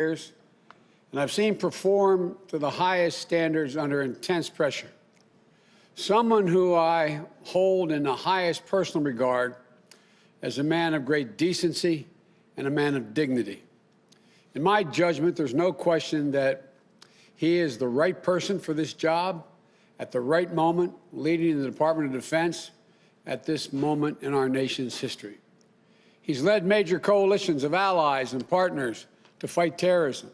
years, and I've seen perform to the highest standards under intense pressure. Someone who I hold in the highest personal regard as a man of great decency and a man of dignity. In my judgment, there's no question that he is the right person for this job at the right moment, leading the Department of Defense at this moment in our nation's history. He's led major coalitions of allies and partners to fight terrorism,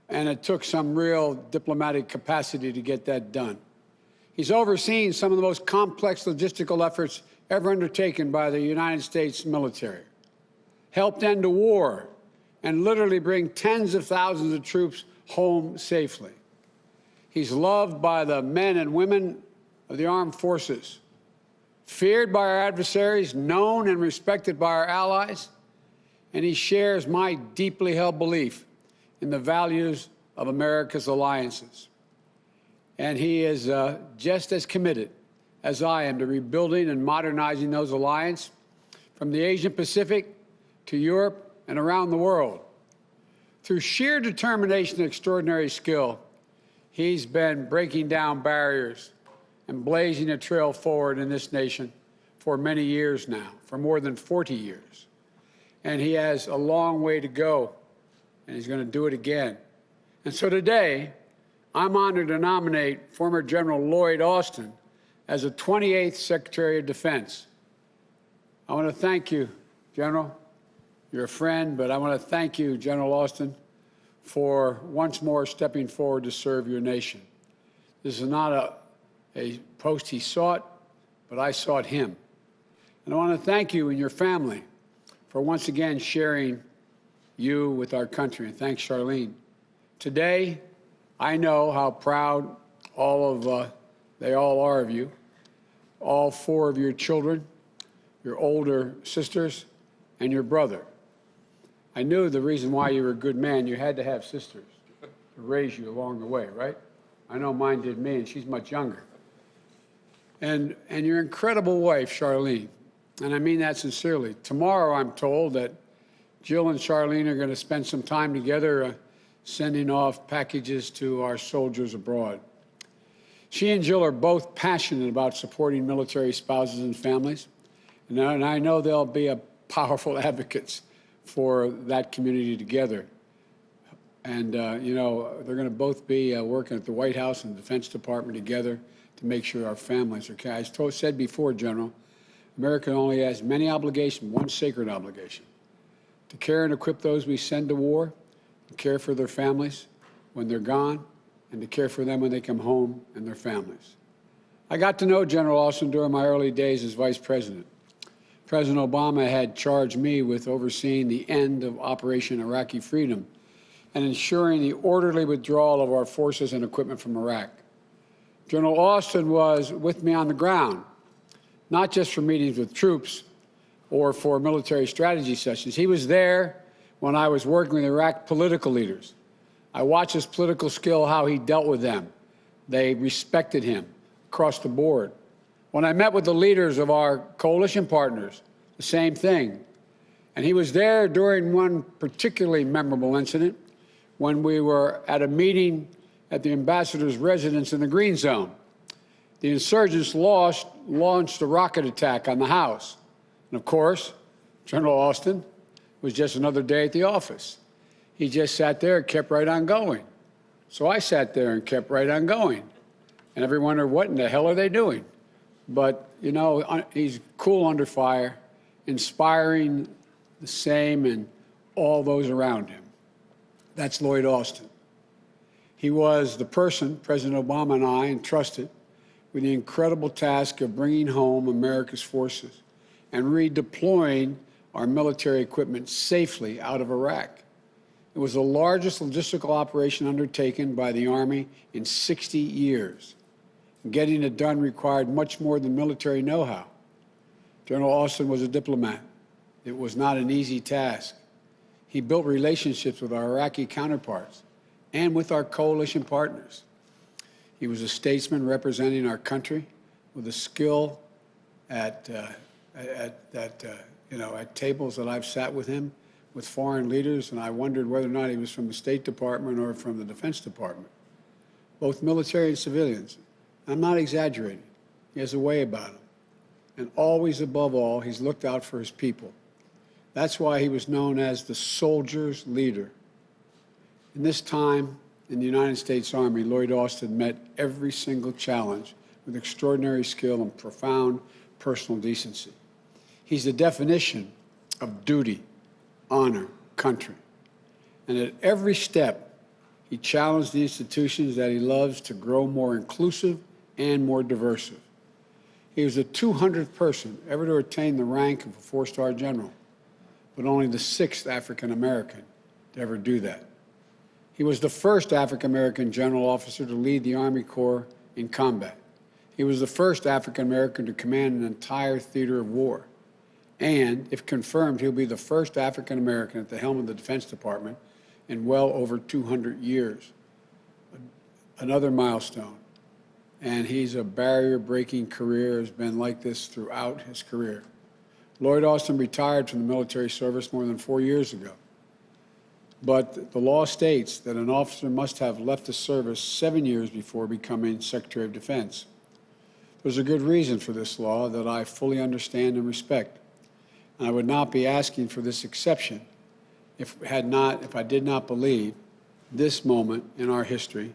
and it took some real diplomatic capacity to get that done. He's overseen some of the most complex logistical efforts ever undertaken by the United States military, helped end a war, and literally bring tens of thousands of troops home safely. He's loved by the men and women of the armed forces, feared by our adversaries, known and respected by our allies, and he shares my deeply held belief in the values of America's alliances. And he is just as committed as I am to rebuilding and modernizing those alliances from the Asian Pacific to Europe and around the world. Through sheer determination and extraordinary skill, he's been breaking down barriers and blazing a trail forward in this nation for many years now, for more than 40 years. And he has a long way to go, and he's going to do it again. And so today, I'm honored to nominate former General Lloyd Austin as the 28th Secretary of Defense. I want to thank you, General. You're a friend, but I want to thank you, General Austin, for once more stepping forward to serve your nation. This is not a post he sought, but I sought him. And I want to thank you and your family for once again sharing you with our country. And thanks, Charlene. Today, I know how proud they all are of you, all four of your children, your older sisters, and your brother. I knew the reason why you were a good man, you had to have sisters to raise you along the way, right? I know mine did me, and she's much younger. And your incredible wife, Charlene, and I mean that sincerely. Tomorrow, I'm told that Jill and Charlene are going to spend some time together sending off packages to our soldiers abroad. She and Jill are both passionate about supporting military spouses and families, and I know they'll be powerful advocates for that community together. And, you know, they're going to both be working at the White House and the Defense Department together to make sure our families are cared. As I said before, General, America only has many obligations, one sacred obligation: to care and equip those we send to war, to care for their families when they're gone, and to care for them when they come home and their families. I got to know General Austin during my early days as Vice President. President Obama had charged me with overseeing the end of Operation Iraqi Freedom and ensuring the orderly withdrawal of our forces and equipment from Iraq. General Austin was with me on the ground, not just for meetings with troops or for military strategy sessions. He was there when I was working with Iraq political leaders. I watched his political skill, how he dealt with them. They respected him across the board. When I met with the leaders of our coalition partners, the same thing. And he was there during one particularly memorable incident when we were at a meeting at the ambassador's residence in the Green Zone. The insurgents launched a rocket attack on the house. And of course, General Austin was just another day at the office. He just sat there and kept right on going. So I sat there and kept right on going. And everyone wondered, what in the hell are they doing? But, you know, he's cool under fire, inspiring the same and all those around him. That's Lloyd Austin. He was the person President Obama and I entrusted with the incredible task of bringing home America's forces and redeploying our military equipment safely out of Iraq. It was the largest logistical operation undertaken by the Army in 60 years. Getting it done required much more than military know-how. General Austin was a diplomat. It was not an easy task. He built relationships with our Iraqi counterparts and with our coalition partners. He was a statesman representing our country with a skill at tables that I've sat with him with foreign leaders, and I wondered whether or not he was from the State Department or from the Defense Department, both military and civilians. I'm not exaggerating. He has a way about him. And always, above all, he's looked out for his people. That's why he was known as the soldier's leader. In this time in the United States Army, Lloyd Austin met every single challenge with extraordinary skill and profound personal decency. He's the definition of duty, honor, country. And at every step, he challenged the institutions that he loves to grow more inclusive and more diverse. He was the 200th person ever to attain the rank of a four-star general, but only the 6th African-American to ever do that. He was the first African-American general officer to lead the Army Corps in combat. He was the first African-American to command an entire theater of war. And, if confirmed, he'll be the first African-American at the helm of the Defense Department in well over 200 years. Another milestone. And he's a barrier-breaking career, has been like this throughout his career. Lloyd Austin retired from the military service more than 4 years ago. But the law states that an officer must have left the service 7 years before becoming Secretary of Defense. There's a good reason for this law that I fully understand and respect. And I would not be asking for this exception if I did not believe this moment in our history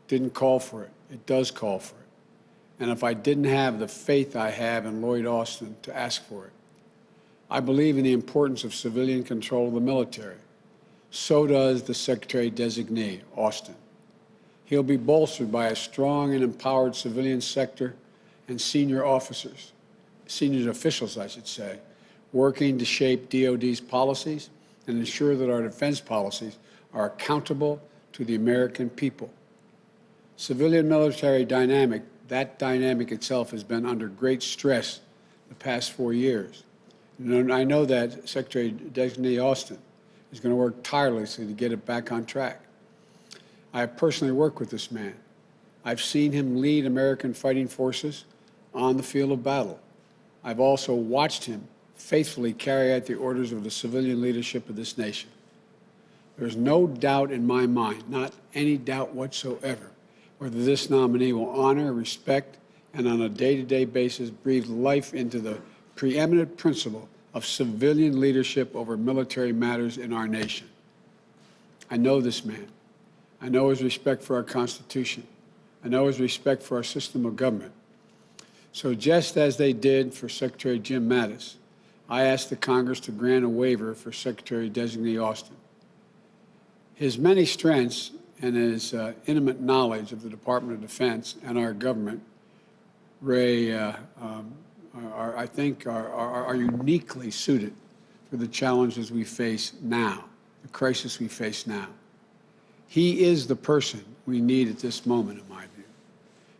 didn't call for it. It does call for it. And if I didn't have the faith I have in Lloyd Austin to ask for it. I believe in the importance of civilian control of the military. So does the Secretary-designee, Austin. He'll be bolstered by a strong and empowered civilian sector and senior officers, senior officials, I should say, working to shape DOD's policies and ensure that our defense policies are accountable to the American people. Civilian-military dynamic, that dynamic itself has been under great stress the past 4 years. And I know that Secretary-designee Austin is going to work tirelessly to get it back on track. I have personally worked with this man. I've seen him lead American fighting forces on the field of battle. I've also watched him faithfully carry out the orders of the civilian leadership of this nation. There's no doubt in my mind, not any doubt whatsoever, whether this nominee will honor, respect, and on a day-to-day basis breathe life into the preeminent principle of civilian leadership over military matters in our nation. I know this man. I know his respect for our Constitution. I know his respect for our system of government. So just as they did for Secretary Jim Mattis, I asked the Congress to grant a waiver for Secretary-designee Austin. His many strengths and his intimate knowledge of the Department of Defense and our government, Ray, I think are uniquely suited for the challenges we face now, the crisis we face now. He is the person we need at this moment, in my view.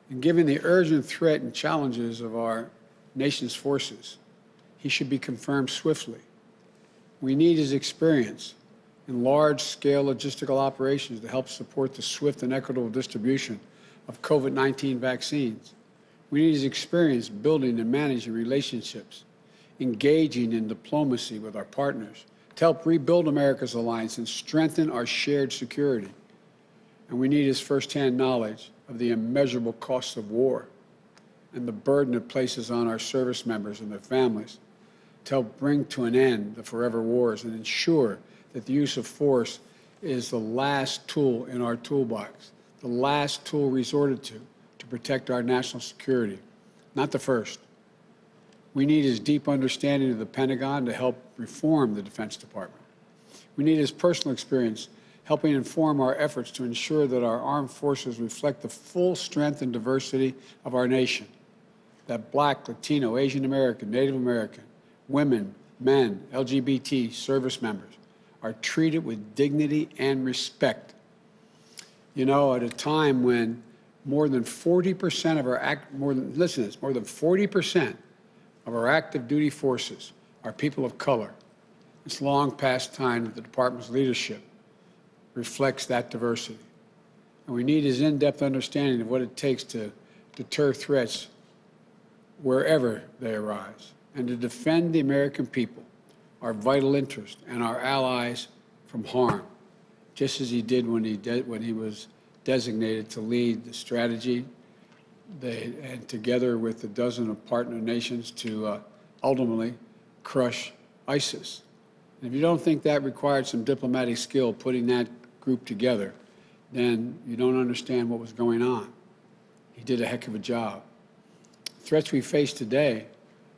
And given the urgent threat and challenges of our nation's forces, he should be confirmed swiftly. We need his experience in large-scale logistical operations to help support the swift and equitable distribution of COVID-19 vaccines. We need his experience building and managing relationships, engaging in diplomacy with our partners to help rebuild America's alliance and strengthen our shared security. And we need his firsthand knowledge of the immeasurable costs of war and the burden it places on our service members and their families to help bring to an end the forever wars and ensure that the use of force is the last tool in our toolbox, the last tool resorted to protect our national security, not the first. We need his deep understanding of the Pentagon to help reform the Defense Department. We need his personal experience helping inform our efforts to ensure that our armed forces reflect the full strength and diversity of our nation, that Black, Latino, Asian American, Native American, women, men, LGBT service members are treated with dignity and respect. You know, at a time when more than 40% of our more than 40% of our active duty forces are people of color. It's long past time that the department's leadership reflects that diversity. And we need his in-depth understanding of what it takes to deter threats wherever they arise and to defend the American people our vital interest and our allies from harm, just as he did when he was designated to lead the strategy and together with a dozen of partner nations to ultimately crush ISIS. And if you don't think that required some diplomatic skill putting that group together, then you don't understand what was going on. He did a heck of a job. Threats we face today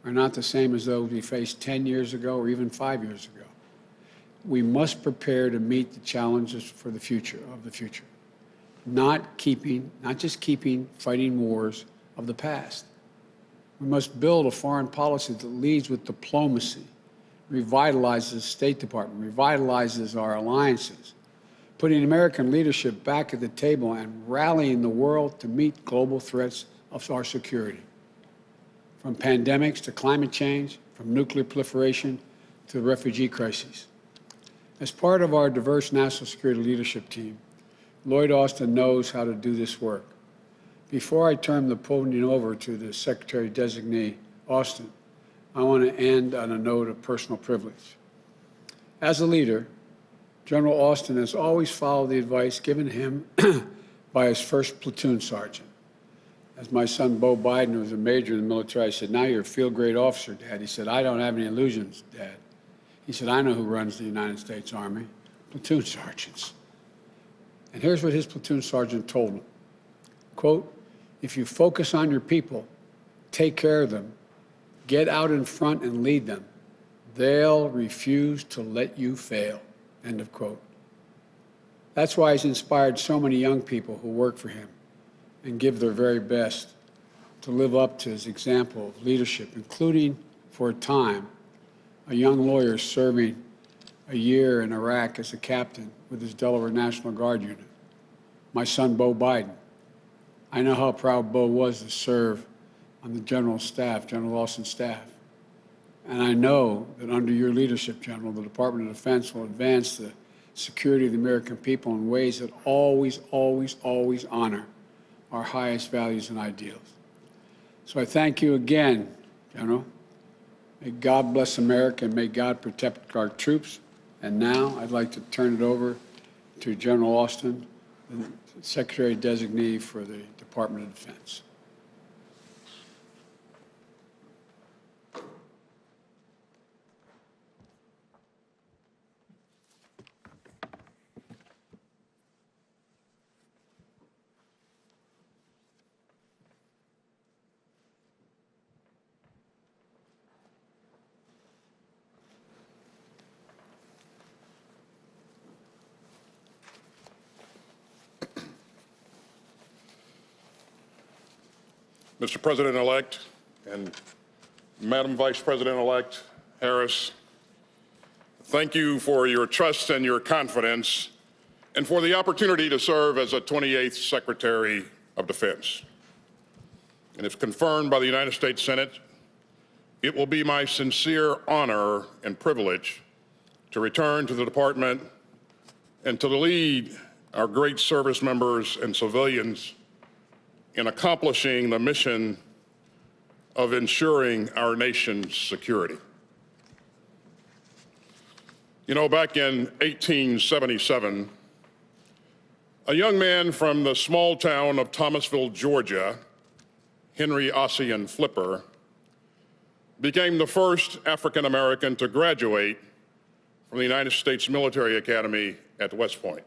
are not the same as those we faced 10 years ago or even 5 years ago. We must prepare to meet the challenges for the future, not just keeping fighting wars of the past. We must build a foreign policy that leads with diplomacy, revitalizes the State Department, revitalizes our alliances, putting American leadership back at the table and rallying the world to meet global threats of our security. From pandemics to climate change, from nuclear proliferation to the refugee crises. As part of our diverse national security leadership team, Lloyd Austin knows how to do this work. Before I turn the podium over to the Secretary-designee, Austin, I want to end on a note of personal privilege. As a leader, General Austin has always followed the advice given him by his first platoon sergeant. As my son, Bo Biden, was a major in the military, I said, "Now you're a field-grade officer, Dad." He said, "I don't have any illusions, Dad." He said, "I know who runs the United States Army, platoon sergeants." And here's what his platoon sergeant told him, quote, "If you focus on your people, take care of them, get out in front and lead them, they'll refuse to let you fail," end of quote. That's why he's inspired so many young people who work for him and give their very best to live up to his example of leadership, including, for a time, a young lawyer serving a year in Iraq as a captain with his Delaware National Guard unit, my son, Bo Biden. I know how proud Bo was to serve on the General Austin's staff. And I know that under your leadership, General, the Department of Defense will advance the security of the American people in ways that always, always, always honor our highest values and ideals. So I thank you again, General. May God bless America and may God protect our troops. And now I'd like to turn it over to General Austin, the Secretary-designee for the Department of Defense. Mr. President-elect and Madam Vice President-elect Harris, thank you for your trust and your confidence and for the opportunity to serve as a 28th Secretary of Defense. And if confirmed by the United States Senate, it will be my sincere honor and privilege to return to the department and to lead our great service members and civilians in accomplishing the mission of ensuring our nation's security. You know, back in 1877, a young man from the small town of Thomasville, Georgia, Henry Ossian Flipper, became the first African American to graduate from the United States Military Academy at West Point.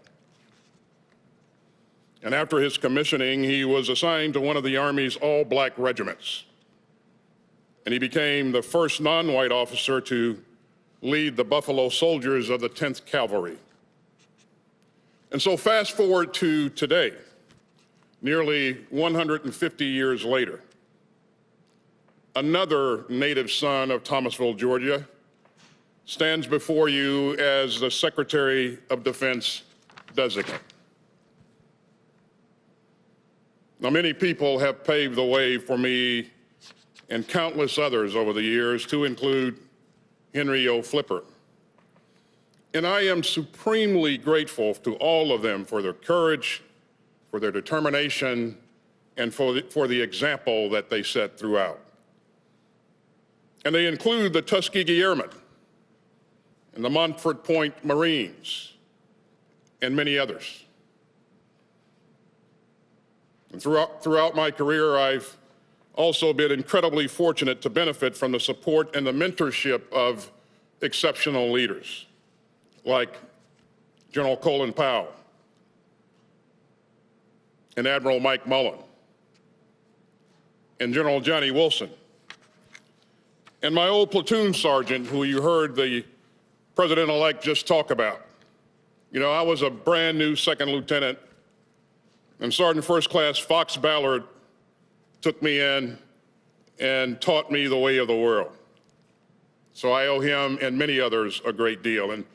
And after his commissioning, he was assigned to one of the Army's all-black regiments. And he became the first non-white officer to lead the Buffalo Soldiers of the 10th Cavalry. And so fast forward to today, nearly 150 years later, another native son of Thomasville, Georgia, stands before you as the Secretary of Defense designate. Now, many people have paved the way for me and countless others over the years, to include Henry O. Flipper. And I am supremely grateful to all of them for their courage, for their determination, and for the example that they set throughout. And they include the Tuskegee Airmen, and the Montford Point Marines, and many others. And throughout my career, I've also been incredibly fortunate to benefit from the support and the mentorship of exceptional leaders like General Colin Powell and Admiral Mike Mullen and General Johnny Wilson and my old platoon sergeant, who you heard the President-elect just talk about. You know, I was a brand new second lieutenant, and Sergeant First Class Fox Ballard took me in and taught me the way of the world. So I owe him and many others a great deal. And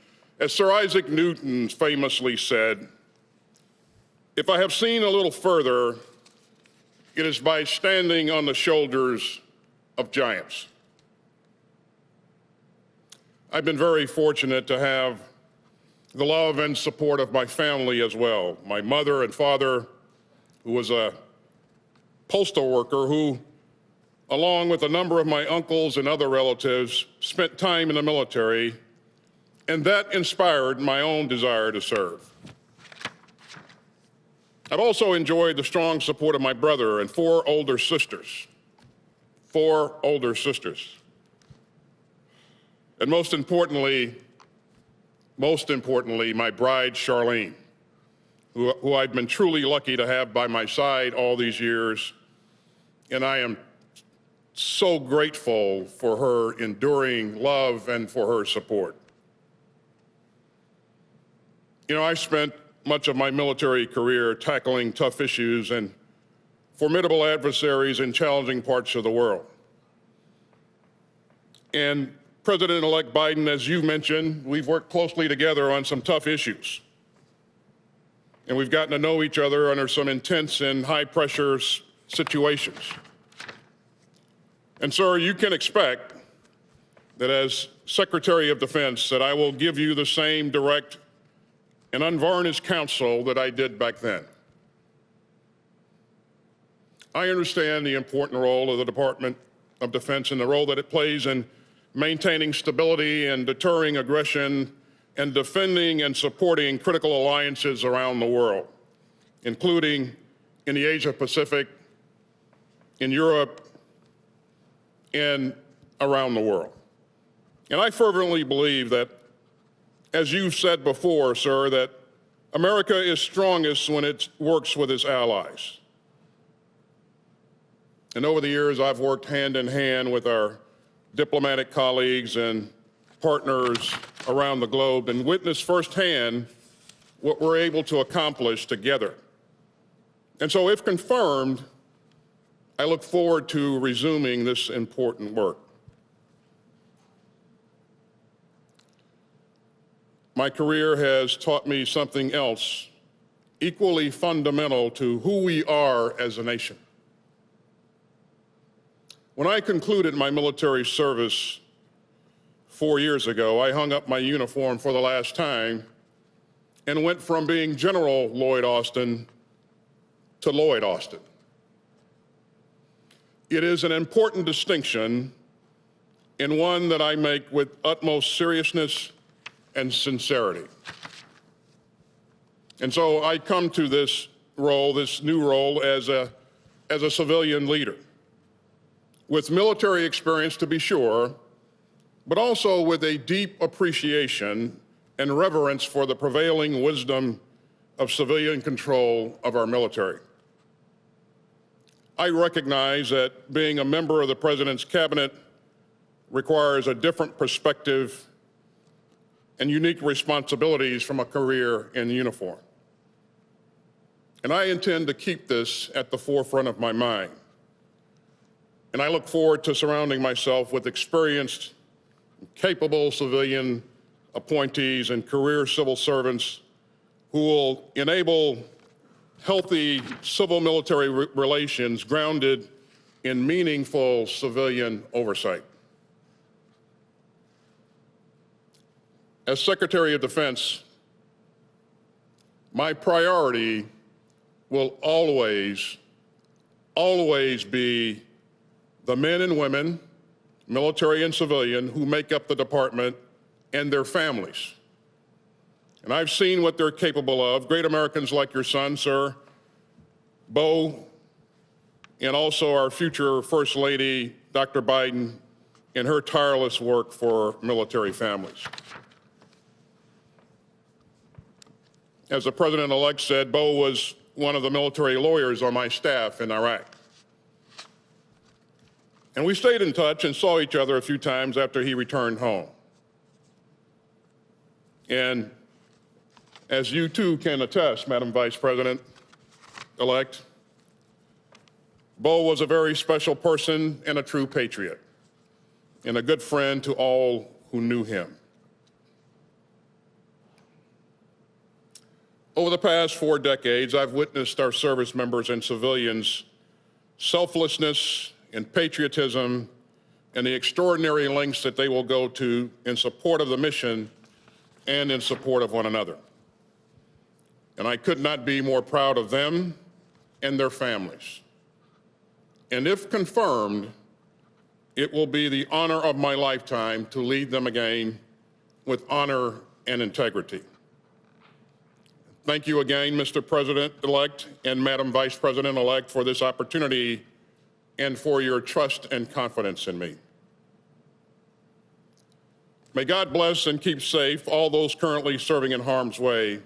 as Sir Isaac Newton famously said, if I have seen a little further, it is by standing on the shoulders of giants. I've been very fortunate to have the love and support of my family as well. My mother and father, who was a postal worker who, along with a number of my uncles and other relatives, spent time in the military, and that inspired my own desire to serve. I've also enjoyed the strong support of my brother and four older sisters. And most importantly, my bride, Charlene, who I've been truly lucky to have by my side all these years. And I am so grateful for her enduring love and for her support. You know, I spent much of my military career tackling tough issues and formidable adversaries in challenging parts of the world. And President-elect Biden, as you mentioned, we've worked closely together on some tough issues. And we've gotten to know each other under some intense and high-pressure situations. And, sir, you can expect that as Secretary of Defense, that I will give you the same direct and unvarnished counsel that I did back then. I understand the important role of the Department of Defense and the role that it plays in maintaining stability and deterring aggression and defending and supporting critical alliances around the world, including in the Asia-Pacific, in Europe, and around the world. And I fervently believe that, as you've said before, sir, that America is strongest when it works with its allies. And over the years, I've worked hand in hand with our diplomatic colleagues and partners around the globe and witnessed firsthand what we're able to accomplish together. And so, if confirmed, I look forward to resuming this important work. My career has taught me something else equally fundamental to who we are as a nation. When I concluded my military service 4 years ago, I hung up my uniform for the last time and went from being General Lloyd Austin to Lloyd Austin. It is an important distinction and one that I make with utmost seriousness and sincerity. And so I come to this role, this new role, as a civilian leader, with military experience to be sure, but also with a deep appreciation and reverence for the prevailing wisdom of civilian control of our military. I recognize that being a member of the President's cabinet requires a different perspective and unique responsibilities from a career in uniform. And I intend to keep this at the forefront of my mind. And I look forward to surrounding myself with experienced, capable civilian appointees and career civil servants who will enable healthy civil-military relations grounded in meaningful civilian oversight. As Secretary of Defense, my priority will always be the men and women, military and civilian, who make up the department and their families. And I've seen what they're capable of. Great Americans like your son, sir, Beau, and also our future First Lady, Dr. Biden, in her tireless work for military families. As the President-elect said, Beau was one of the military lawyers on my staff in Iraq. And we stayed in touch and saw each other a few times after he returned home. And as you too can attest, Madam Vice President-elect, Beau was a very special person and a true patriot, and a good friend to all who knew him. Over the past 4 decades, I've witnessed our service members and civilians' selflessness and patriotism and the extraordinary lengths that they will go to in support of the mission and in support of one another. And I could not be more proud of them and their families. And if confirmed, it will be the honor of my lifetime to lead them again with honor and integrity. Thank you again, Mr. President-elect and Madam Vice President-elect, for this opportunity and for your trust and confidence in me. May God bless and keep safe all those currently serving in harm's way,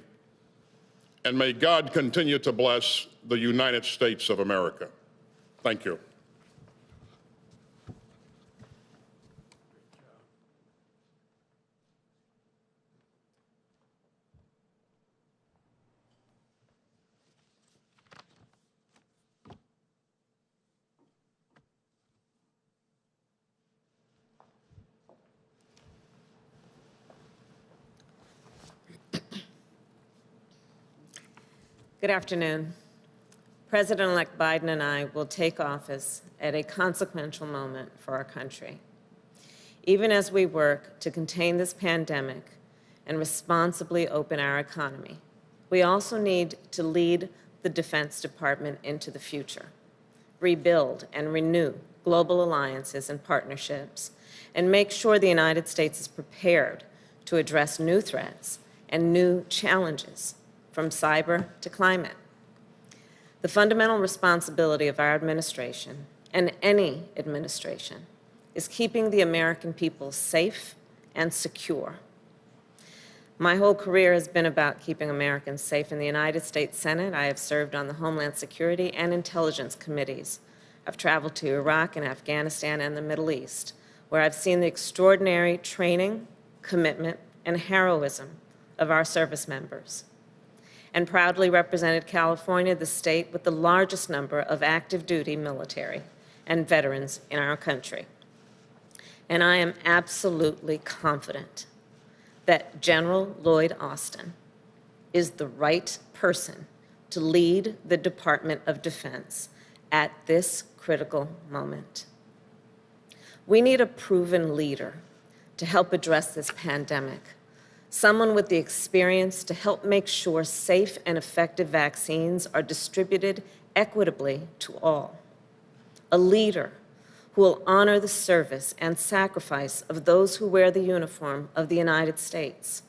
and may God continue to bless the United States of America. Thank you. Good afternoon. President-elect Biden and I will take office at a consequential moment for our country. Even as we work to contain this pandemic and responsibly open our economy, we also need to lead the Defense Department into the future, rebuild and renew global alliances and partnerships, and make sure the United States is prepared to address new threats and new challenges, from cyber to climate. The fundamental responsibility of our administration, and any administration, is keeping the American people safe and secure. My whole career has been about keeping Americans safe. In the United States Senate, I have served on the Homeland Security and Intelligence Committees. I've traveled to Iraq and Afghanistan and the Middle East, where I've seen the extraordinary training, commitment, and heroism of our service members, and proudly represented California, the state with the largest number of active duty military and veterans in our country. And I am absolutely confident that General Lloyd Austin is the right person to lead the Department of Defense at this critical moment. We need a proven leader to help address this pandemic, someone with the experience to help make sure safe and effective vaccines are distributed equitably to all. A leader who will honor the service and sacrifice of those who wear the uniform of the United States,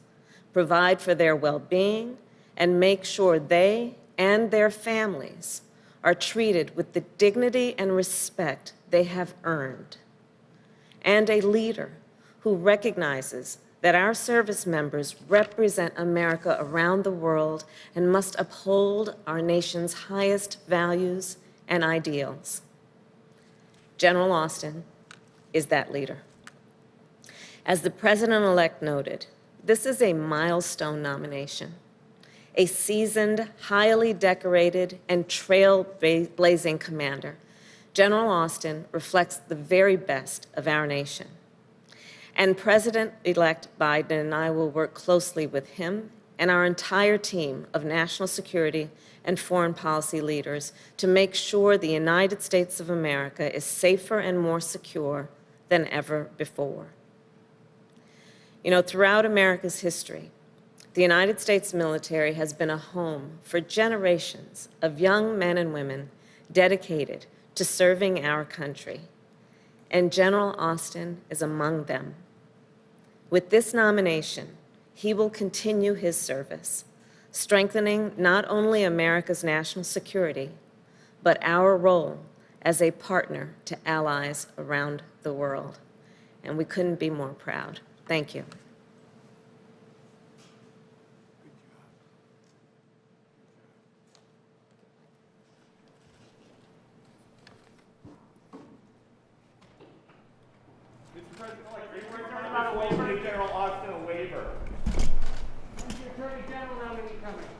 provide for their well-being, and make sure they and their families are treated with the dignity and respect they have earned. And a leader who recognizes that our service members represent America around the world and must uphold our nation's highest values and ideals. General Austin is that leader. As the President-elect noted, this is a milestone nomination. A seasoned, highly decorated, and trailblazing commander, General Austin reflects the very best of our nation. And President-elect Biden and I will work closely with him and our entire team of national security and foreign policy leaders to make sure the United States of America is safer and more secure than ever before. You know, throughout America's history, the United States military has been a home for generations of young men and women dedicated to serving our country, and General Austin is among them. With this nomination, he will continue his service, strengthening not only America's national security, but our role as a partner to allies around the world. And we couldn't be more proud. Thank you. Mr. President, are you concerned about a waiver? Attorney General Austin, a waiver. Attorney General nominee coming.